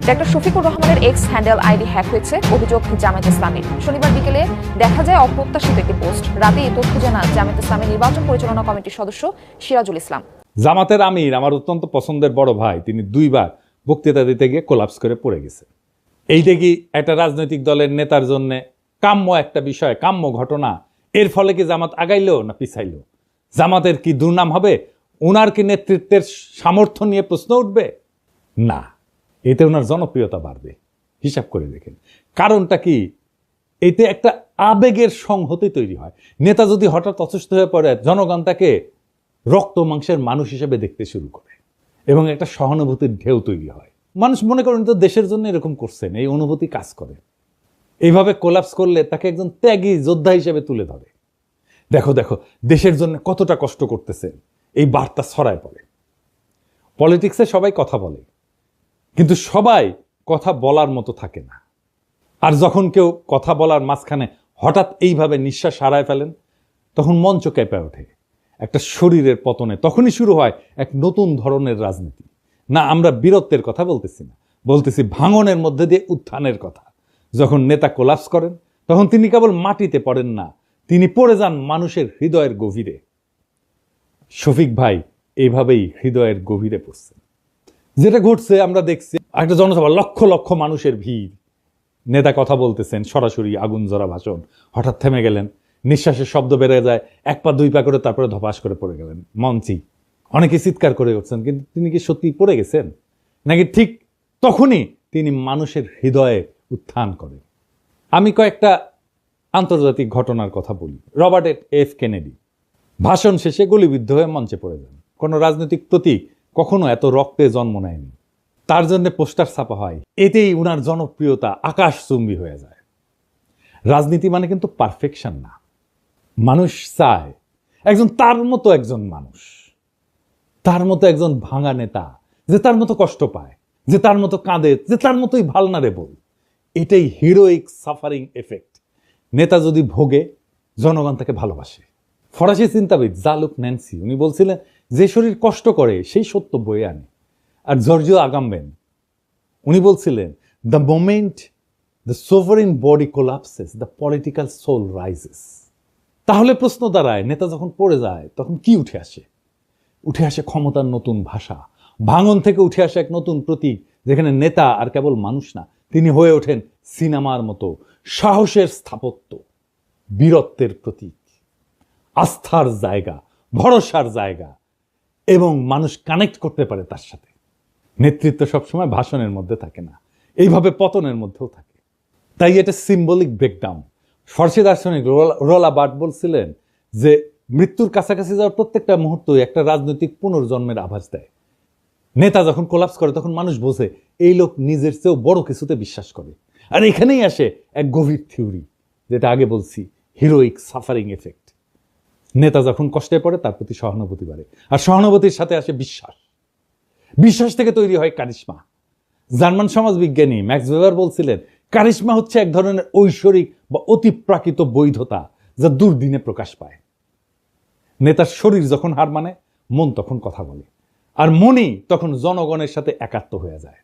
Doctor Shafiqur রহমানের x handle ID hack হয়েছে, অভিযোগ জামায়াত ইসলামীর। শনিবার বিকেলে দেখা যায় অপ্রত্যাশিত একটি পোস্ট। রাতে এই তথ্য জানান জামায়াত ইসলামের নির্বাচন পরিচালনা কমিটির সদস্য সিরাজুল ইসলাম। জামাতের আমির আমার অত্যন্ত পছন্দের বড় ভাই, তিনি 2 বার বক্তৃতা দিতে গিয়ে কোলাপস করে পড়ে গেছে। এইটা কি একটা রাজনৈতিক দলের নেতার জন্য কাম্য একটা বিষয়, কাম্য ঘটনা? এর ফলে কি জামাত আগাইলো না পিছাইলো? জামাতের কি দুর্নাম হবে? ওনার কি নেতৃত্বের সামর্থ্য নিয়ে প্রশ্ন উঠবে? না, এতে ওনার জনপ্রিয়তা বাড়বে। হিসাব করে দেখেন কারণটা কি? এতে একটা আবেগের সংহতি তৈরি হয়। নেতা যদি হঠাৎ অসুস্থ হয়ে পড়ে, জনগণ তাকে রক্ত মাংসের মানুষ হিসেবে দেখতে শুরু করে এবং একটা সহানুভূতির ঢেউ তৈরি হয়। মানুষ মনে করেন তো দেশের জন্য এরকম করছেন, এই অনুভূতি কাজ করে। এইভাবে কোলাপস করলে তাকে একজন ত্যাগী যোদ্ধা হিসেবে তুলে ধরে। দেখো দেখো দেশের জন্য কতটা কষ্ট করতেছেন, এই বার্তা ছড়ায় পড়ে। পলিটিক্সে সবাই কথা বলে, কিন্তু সবাই কথা বলার মতো থাকে না। আর যখন কেউ কথা বলার মাঝখানে হঠাৎ এইভাবে নিঃশ্বাস হারায় ফেলেন, তখন মঞ্চ কেঁপে ওঠে। একটা শরীরের পতনে তখনই শুরু হয় এক নতুন ধরনের রাজনীতি। না, আমরা বীরত্বের কথা বলতেছি না, বলতেছি ভাঙনের মধ্যে দিয়ে উত্থানের কথা। যখন নেতা কোলাপস করেন, তখন তিনি কেবল মাটিতে পড়েন না, তিনি পড়ে যান মানুষের হৃদয়ের গভীরে। শফিক ভাই এইভাবেই হৃদয়ের গভীরে পড়ছেন। যেটা ঘটছে আমরা দেখছি, একটা জনসভা, লক্ষ লক্ষ মানুষের ভিড়, নেতা কথা বলতেছেন, সরাসরি আগুন জ্বরা ভাষণ, হঠাৎ থেমে গেলেন, নিঃশ্বাসের শব্দ বেড়ে যায়, 1 পা 2 পা করে, তারপরে ধপাস করে পড়ে গেলেন মঞ্চেই। অনেকে চিৎকার করে উঠছেন, কিন্তু তিনি কি সত্যি পড়ে গেছেন নাকি ঠিক তখনই তিনি মানুষের হৃদয়ে উত্থান করেন? আমি কয়েকটা আন্তর্জাতিক ঘটনার কথা বলি। রবার্ট এফ কেনেডি ভাষণ শেষে গুলিবিদ্ধ হয়ে মঞ্চে পড়ে যান। কোনো রাজনৈতিক প্রতীক কখনো এত রক্তে জন্ম নেয়নি। তার জন্য পোস্টার ছাপা হয়, এতেই উনার জনপ্রিয়তা আকাশচুম্বী হয়ে যায়। রাজনীতি মানে কিন্তু পারফেকশন না। মানুষ চায় একজন তার মতো একজন মানুষ, তার মতো একজন ভাঙা নেতা, যে তার মতো কষ্ট পায়, যে তার মতো কাঁদে, যে তার মতোই ভালনারেবল। এটাই হিরোইক সাফারিং এফেক্ট। নেতা যদি ভোগে, জনগণ তাকে ভালোবাসে। ফরাসি চিন্তাবিদ জালুক ন্যান্সি উনি বলছিলেন, যে শরীর কষ্ট করে সেই সত্য বয়ে আনে। আর জর্জিও আগাম্বেন উনি বলছিলেন, the moment the sovereign body collapses, the political soul rises. তাহলে প্রশ্ন দাঁড়ায়, নেতা যখন পড়ে যায় তখন কি উঠে আসে? উঠে আসে ক্ষমতার নতুন ভাষা। ভাঙন থেকে উঠে আসে এক নতুন প্রতীক, যেখানে নেতা আর কেবল মানুষ না, তিনি হয়ে ওঠেন সিনেমার মতো সাহসের স্থাপত্য, বীরত্বের প্রতীক, আস্থার জায়গা, ভরসার জায়গা, এবং মানুষ কানেক্ট করতে পারে তার সাথে। নেতৃত্ব সবসময় ভাষণের মধ্যে থাকে না, এইভাবে পতনের মধ্যেও থাকে। তাই এটা সিম্বলিক ব্রেকডাউন। ফরাসি দার্শনিক রোলা বার্ট বলছিলেন যে মৃত্যুর কাছাকাছি যাওয়ার প্রত্যেকটা মুহূর্তই একটা রাজনৈতিক পুনর্জন্মের আভাস দেয়। নেতা যখন কোলাপস করে, তখন মানুষ বোঝে এই লোক নিজের চেয়েও বড় কিছুতে বিশ্বাস করে। আর এখানেই আসে এক গভীর থিওরি, যেটা আগে বলছি, হিরোইক সাফারিং এফেক্ট। নেতা যখন কষ্টে পড়ে, তার প্রতি সহানুভূতি বাড়ে, আর সহানুভূতির সাথে আসে বিশ্বাস। বিশ্বাস থেকে তৈরি হয় কারিশমা। জার্মান সমাজবিজ্ঞানী ম্যাক্স ওয়েবার বলছিলেন, কারিশমা হচ্ছে এক ধরনের ঐশ্বরিক বা অতিপ্রাকৃত বৈধতা, যা দুর্দিনে প্রকাশ পায়। নেতার শরীর যখন হার মানে, মন তখন কথা বলে, আর মনই তখন জনগণের সাথে একাত্ম হয়ে যায়।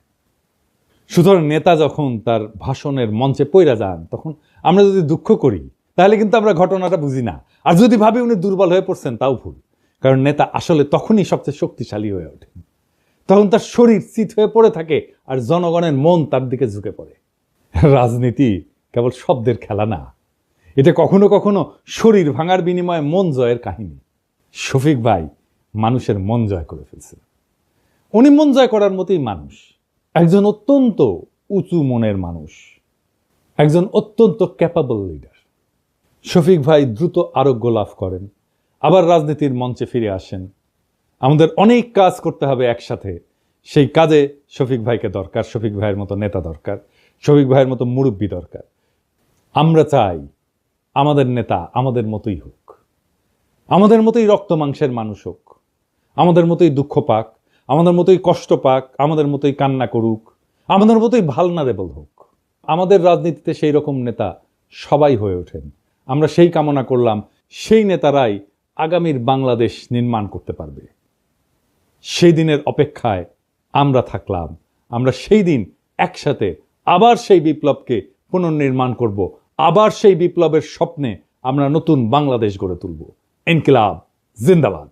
সুতরাং নেতা যখন তার ভাষণের মঞ্চে পইরা যান, তখন আমরা যদি দুঃখ করি, তাহলে কিন্তু আমরা ঘটনাটা বুঝি না। আর যদি ভাবি উনি দুর্বল হয়ে পড়ছেন, তাও ভুল। কারণ নেতা আসলে তখনই সবচেয়ে শক্তিশালী হয়ে ওঠেন, তখন তার শরীর চিত হয়ে পড়ে থাকে আর জনগণের মন তার দিকে ঝুঁকে পড়ে। রাজনীতি কেবল শব্দের খেলা না, এটা কখনো কখনো শরীর ভাঙার বিনিময়ে মন জয়ের কাহিনী। শফিক ভাই মানুষের মন জয় করে ফেলছে। উনি মন জয় করার মতোই মানুষ, একজন অত্যন্ত উঁচু মনের মানুষ, একজন অত্যন্ত ক্যাপাবল লিডার। শফিক ভাই দ্রুত আরোগ্য লাভ করেন, আবার রাজনীতির মঞ্চে ফিরে আসেন। আমাদের অনেক কাজ করতে হবে একসাথে, সেই কাজে শফিক ভাইকে দরকার, শফিক ভাইয়ের মতো নেতা দরকার, শফিক ভাইয়ের মতো মুরব্বী দরকার। আমরা চাই আমাদের নেতা আমাদের মতোই হোক, আমাদের মতোই রক্ত মাংসের মানুষ হোক, আমাদের মতোই দুঃখ পাক, আমাদের মতোই কষ্ট পাক, আমাদের মতোই কান্না করুক, আমাদের মতোই ভালনারেবল হোক। আমাদের রাজনীতিতে সেই রকম নেতা সবাই হয়ে ওঠেন। আমরা সেই কামনা করলাম, সেই নেতারাই আগামীর বাংলাদেশ নির্মাণ করতে পারবে। সেই দিনের অপেক্ষায় আমরা থাকলাম। আমরা সেই দিন একসাথে আবার সেই বিপ্লবকে পুনর্নির্মাণ করব, আবার সেই বিপ্লবের স্বপ্নে আমরা নতুন বাংলাদেশ গড়ে তুলব। ইনকিলাব জিন্দাবাদ।